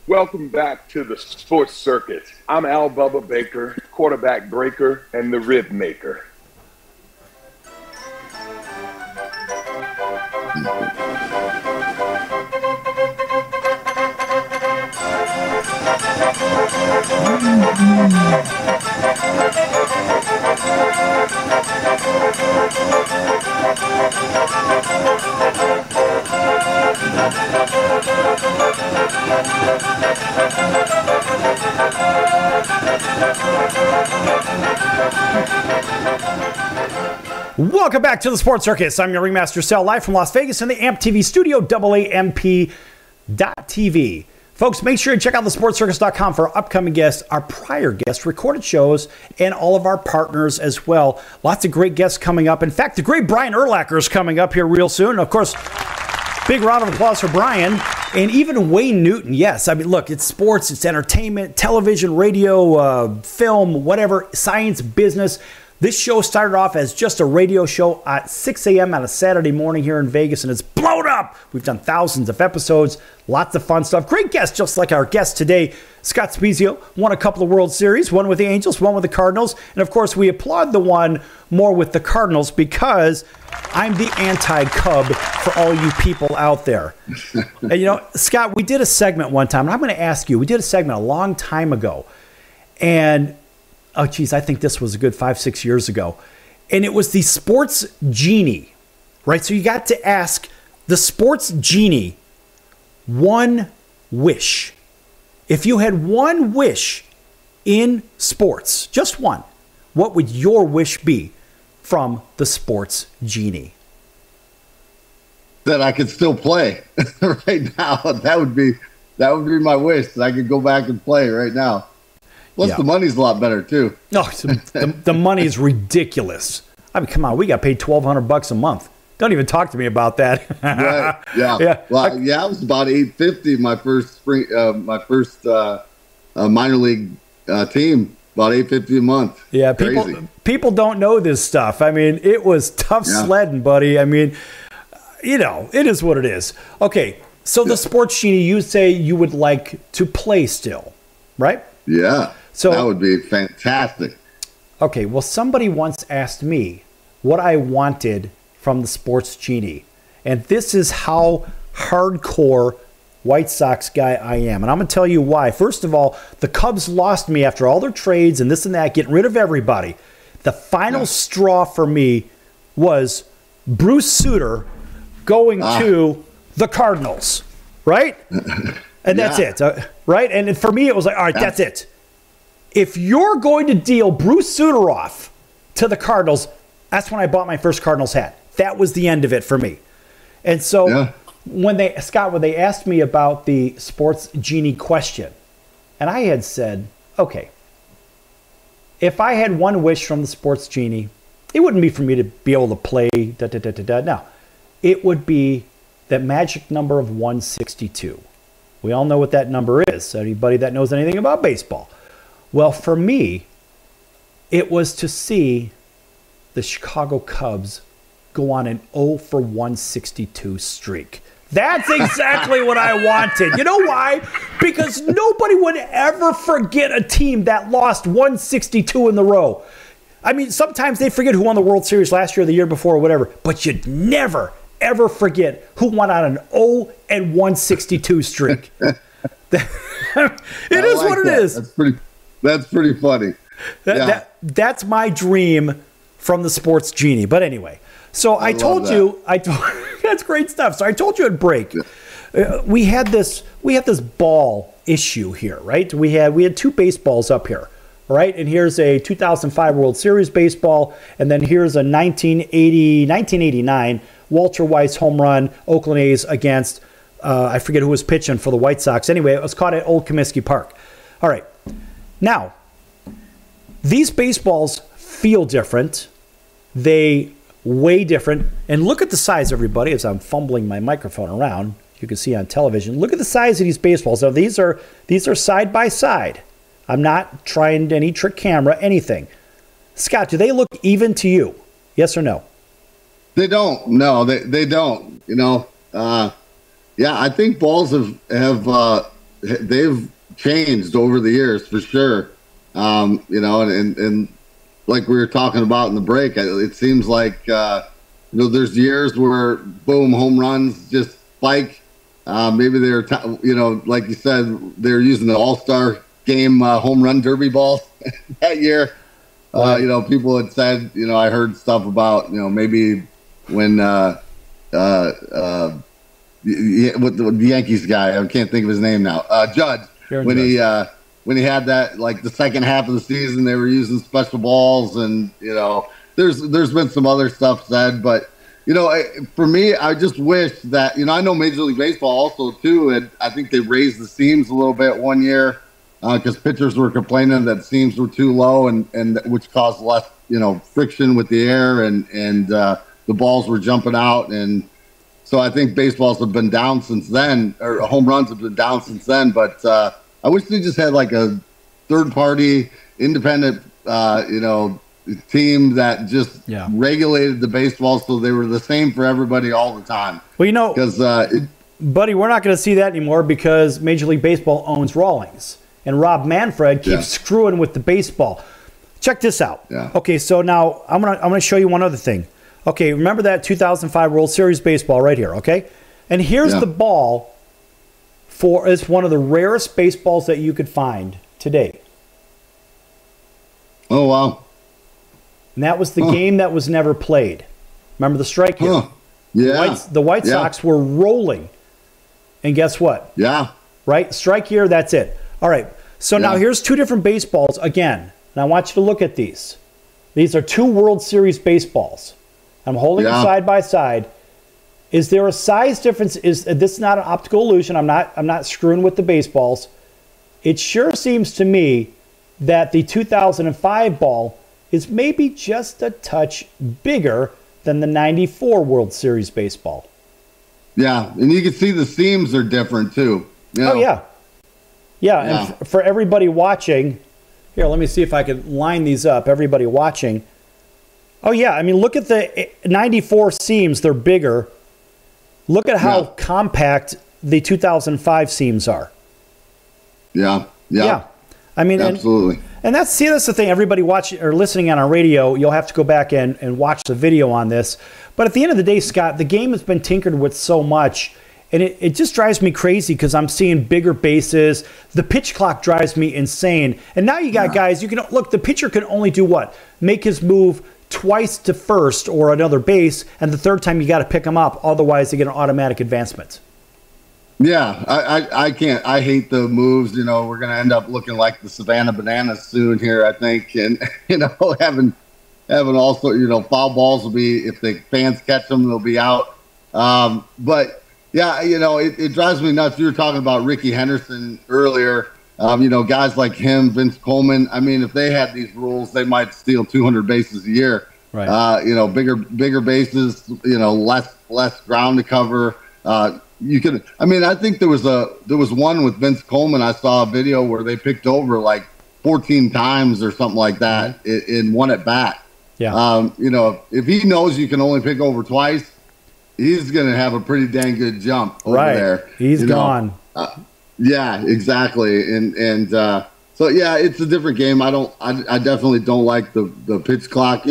Welcome back to the Sports Circus. I'm Al Bubba Baker, quarterback breaker and the rib maker. Welcome back to the Sports Circus. I'm your Ringmaster Sal, live from Las Vegas in the AMP TV studio, AAMP.TV. Folks, make sure you check out thesportscircus.com for our upcoming guests, our prior guests, recorded shows, and all of our partners as well. Lots of great guests coming up. In fact, the great Brian Urlacher is coming up here real soon. And of course, big round of applause for Brian. And even Wayne Newton, yes. I mean, look, it's sports, it's entertainment, television, radio, film, whatever, science, business. This show started off as just a radio show at 6 a.m. on a Saturday morning here in Vegas, and it's blown up. We've done thousands of episodes, lots of fun stuff. Great guests, just like our guest today, Scott Spiezio, won a couple of World Series, one with the Angels, one with the Cardinals. And, of course, we applaud the one more with the Cardinals because I'm the anti-Cub for all you people out there. And, you know, Scott, we did a segment one time, and I'm going to ask you, we did a segment a long time ago, and oh, geez, I think this was a good 5-6 years ago. And it was the sports genie, right? So you got to ask the sports genie one wish. If you had one wish in sports, just one, what would your wish be from the sports genie? That I could still play right now. That would be my wish, that I could go back and play right now. Plus, the money's a lot better, too. No, the money is ridiculous. I mean, come on, we got paid $1,200 a month. Don't even talk to me about that. Right, yeah. Well, I was about $850 my first spring, minor league team, about $850 a month. Yeah, people don't know this stuff. I mean, it was tough sledding, buddy. I mean, you know, it is what it is. Okay, so the sports genie, you say you would like to play still, right? Yeah. So that would be fantastic. Okay, well, somebody once asked me what I wanted from the sports genie. And this is how hardcore White Sox guy I am. And I'm going to tell you why. First of all, the Cubs lost me after all their trades and this and that, getting rid of everybody. The final straw for me was Bruce Sutter going to the Cardinals, right? And that's it, right? And for me, it was like, all right, that's it. If you're going to deal Bruce Sutter off to the Cardinals, that's when I bought my first Cardinals hat. That was the end of it for me. And so when they asked me about the sports genie question, and I had said, okay, if I had one wish from the sports genie, it wouldn't be for me to be able to play No, it would be that magic number of 162. We all know what that number is. Anybody that knows anything about baseball. Well, for me, it was to see the Chicago Cubs go on an 0-for-162 streak. That's exactly what I wanted. You know why? Because nobody would ever forget a team that lost 162 in the row. I mean, sometimes they forget who won the World Series last year or the year before or whatever, but you'd never, ever forget who won on an 0-and-162 streak. It is what it is. That's pretty funny. That's my dream from the sports genie. But anyway, so I told you, that's great stuff. So I told you at break, we had this ball issue here, right? We had two baseballs up here, right? And here's a 2005 World Series baseball, and then here's a 1989 Walter Weiss home run, Oakland A's against, I forget who was pitching for the White Sox. Anyway, it was caught at Old Comiskey Park. All right. Now, these baseballs feel different. They weigh different. And look at the size, everybody, as I'm fumbling my microphone around. You can see on television. Look at the size of these baseballs. Now, these are side by side. I'm not trying any trick camera, anything. Scott, do they look even to you? Yes or no? They don't. No, they don't. I think balls have they've changed over the years for sure. And like we were talking about in the break, it seems like there's years where boom, home runs just spike. Maybe they're like you said, they're using the All-Star game home run derby balls that year. People had said, I heard stuff about maybe when with the Yankees guy, I can't think of his name now, Judge, when he had that, like the second half of the season, they were using special balls, and there's been some other stuff said, but for me, I just wish that I know Major League Baseball also too, and I think they raised the seams a little bit one year because pitchers were complaining that seams were too low, and which caused less friction with the air, and the balls were jumping out, and so I think baseballs have been down since then, or home runs have been down since then. But I wish they just had like a third-party, independent, team that just regulated the baseball so they were the same for everybody all the time. Well, because buddy, we're not going to see that anymore because Major League Baseball owns Rawlings, and Rob Manfred keeps screwing with the baseball. Check this out. Yeah. Okay, so now I'm gonna show you one other thing. Okay, remember that 2005 World Series baseball right here, okay? And here's the ball it's one of the rarest baseballs that you could find today. Oh, wow. And that was the game that was never played. Remember the strike here? Yeah. The White Sox were rolling. And guess what? Yeah. Right? Strike here, that's it. All right. So now here's two different baseballs again. And I want you to look at these. These are two World Series baseballs. I'm holding them side by side. Is there a size difference? Is this not an optical illusion? I'm not screwing with the baseballs. It sure seems to me that the 2005 ball is maybe just a touch bigger than the 94 World Series baseball. Yeah, and you can see the seams are different too. Oh, yeah. Yeah, and for everybody watching, here, let me see if I can line these up. Everybody watching. Oh, yeah. I mean, look at the 94 seams. They're bigger. Look at how compact the 2005 seams are. Yeah. I mean, absolutely. And that's the thing. Everybody watching or listening on our radio, you'll have to go back and watch the video on this. But at the end of the day, Scott, the game has been tinkered with so much. And it just drives me crazy because I'm seeing bigger bases. The pitch clock drives me insane. And now you got guys, the pitcher can only do what? Make his move twice to first or another base, and the third time you got to pick them up. Otherwise, they get an automatic advancement. Yeah, I can't. I hate the moves. We're going to end up looking like the Savannah Bananas soon here, I think. And, having also, foul balls will be, if the fans catch them, they'll be out. But, yeah, it drives me nuts. You were talking about Ricky Henderson earlier. Guys like him, Vince Coleman. I mean, if they had these rules, they might steal 200 bases a year. Right. Bigger bases. Less ground to cover. You could. I mean, I think there was one with Vince Coleman. I saw a video where they picked over like 14 times or something like that in one at bat. Yeah. If he knows you can only pick over twice, he's going to have a pretty dang good jump over there. He's gone. Yeah, exactly. And so yeah, it's a different game. I definitely don't like the pitch clock.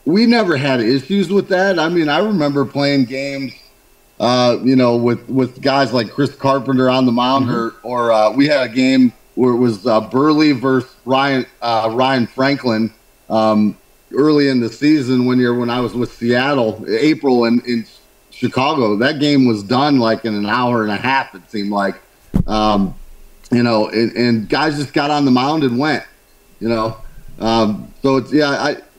We never had issues with that. I mean, I remember playing games, with guys like Chris Carpenter on the mound, or we had a game where it was Burley versus Ryan Franklin early in the season when I was with Seattle, April in Chicago. That game was done like in an hour and a half, it seemed like. And guys just got on the mound and went, So it's,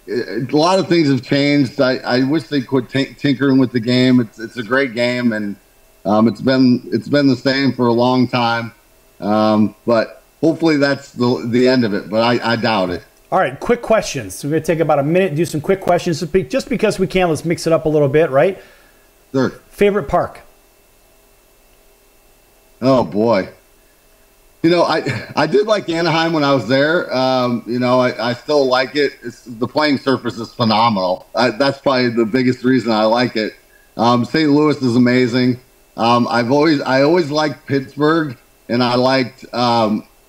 a lot of things have changed. I wish they quit tinkering with the game. It's a great game, and it's been the same for a long time. But hopefully that's the end of it, but I doubt it. All right, quick questions. So we're going to take about a minute and do some quick questions. Just because we can, let's mix it up a little bit, right? Sure. Favorite park? Oh, boy. I did like Anaheim when I was there. I still like it. The playing surface is phenomenal. That's probably the biggest reason I like it. St. Louis is amazing. I always liked Pittsburgh, and I liked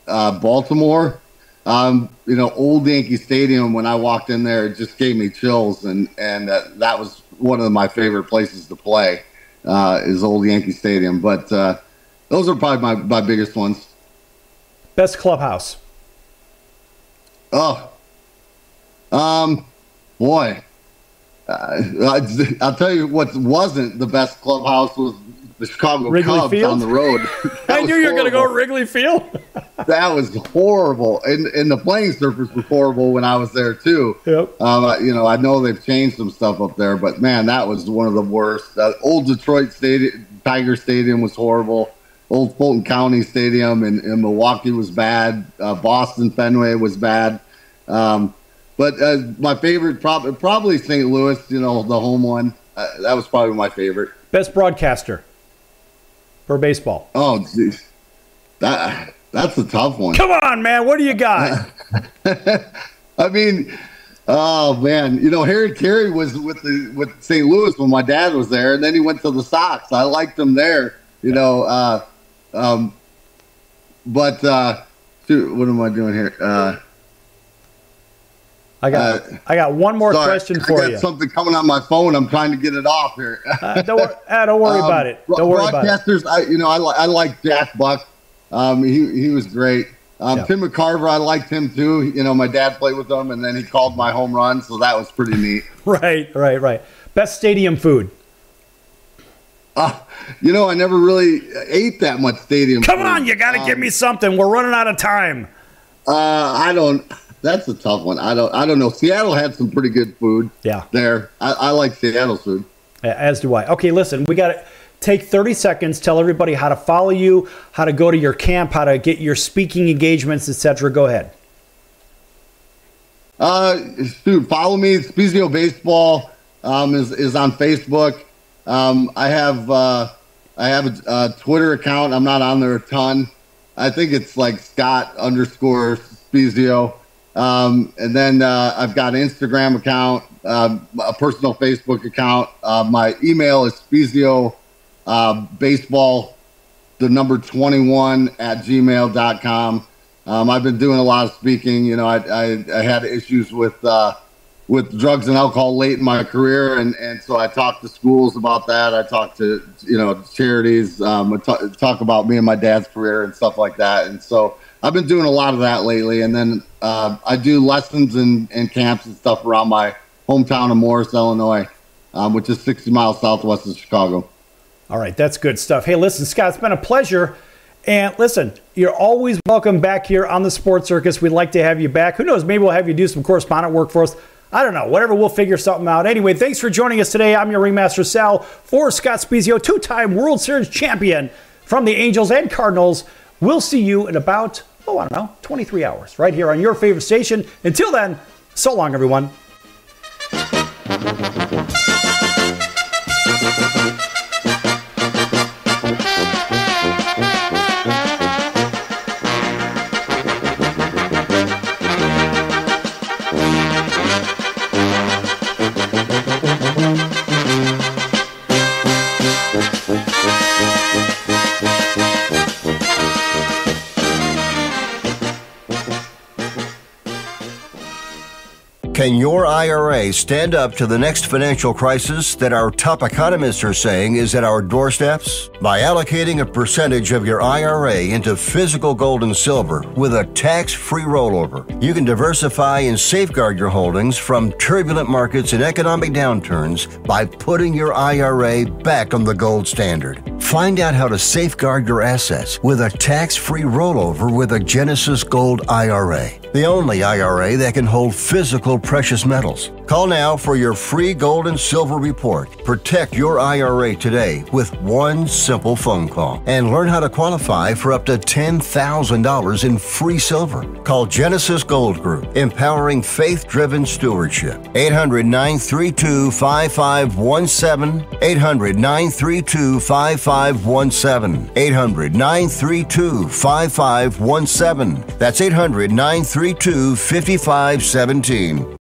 Baltimore. Old Yankee Stadium, when I walked in there, it just gave me chills, and that was one of my favorite places to play, is Old Yankee Stadium. But those are probably my biggest ones. Best clubhouse? Oh, boy. I'll tell you what wasn't the best clubhouse was the Chicago Wrigley Cubs Field? on the road. I knew you were going to go Wrigley Field. That was horrible. And the playing surface was horrible when I was there, too. Yep. I know they've changed some stuff up there, but, man, that was one of the worst. Old Detroit Stadium, Tiger Stadium was horrible. Old Fulton County Stadium in Milwaukee was bad. Boston Fenway was bad. But my favorite, probably St. Louis, the home one. That was probably my favorite. Best broadcaster for baseball? Oh, geez. That's a tough one. Come on, man. What do you got? I mean, oh, man. Harry Carey was with St. Louis when my dad was there, and then he went to the Sox. I liked him there, But, shoot, what am I doing here? I got one more question for you. I got something coming on my phone. I'm trying to get it off here. Don't worry about it. Don't worry about it. Broadcasters, I like Jack Buck. He was great. Tim McCarver, I liked him too. My dad played with him, and then he called my home run, so that was pretty neat. Right. Best stadium food? I never really ate that much stadium food. Come on, you got to give me something. We're running out of time. That's a tough one. I don't know. Seattle had some pretty good food. Yeah. There. I like Seattle's food. As do I. Okay, listen, we got to take 30 seconds. Tell everybody how to follow you, how to go to your camp, how to get your speaking engagements, etc. Go ahead. Follow me. Spiezio Baseball is on Facebook. I have a Twitter account. I'm not on there a ton. I think it's like Scott_Spiezio. And then I've got an Instagram account, a personal Facebook account. My email is Spiezio baseball, the number 21 at gmail.com. I've been doing a lot of speaking. I had issues with drugs and alcohol late in my career, and so I talked to schools about that. I talked to charities. I talk about me and my dad's career and stuff like that. And so I've been doing a lot of that lately. And then I do lessons and camps and stuff around my hometown of Morris, Illinois, which is 60 miles southwest of Chicago. All right, that's good stuff. Hey, listen, Scott, it's been a pleasure. And listen, you're always welcome back here on the Sports Circus. We'd like to have you back. Who knows? Maybe we'll have you do some correspondent work for us. I don't know. Whatever, we'll figure something out. Anyway, thanks for joining us today. I'm your Ringmaster Sal for Scott Spiezio, two-time World Series champion from the Angels and Cardinals. We'll see you in about, 23 hours right here on your favorite station. Until then, so long, everyone. Can your IRA stand up to the next financial crisis that our top economists are saying is at our doorsteps? By allocating a percentage of your IRA into physical gold and silver with a tax-free rollover, you can diversify and safeguard your holdings from turbulent markets and economic downturns by putting your IRA back on the gold standard. Find out how to safeguard your assets with a tax-free rollover with a Genesis Gold IRA, the only IRA that can hold physical precious metals. Call now for your free gold and silver report. Protect your IRA today with one simple phone call and learn how to qualify for up to $10,000 in free silver. Call Genesis Gold Group, empowering faith-driven stewardship. 800-932-5517. 800-932-5517. 800-932-5517. That's 800-932-5517.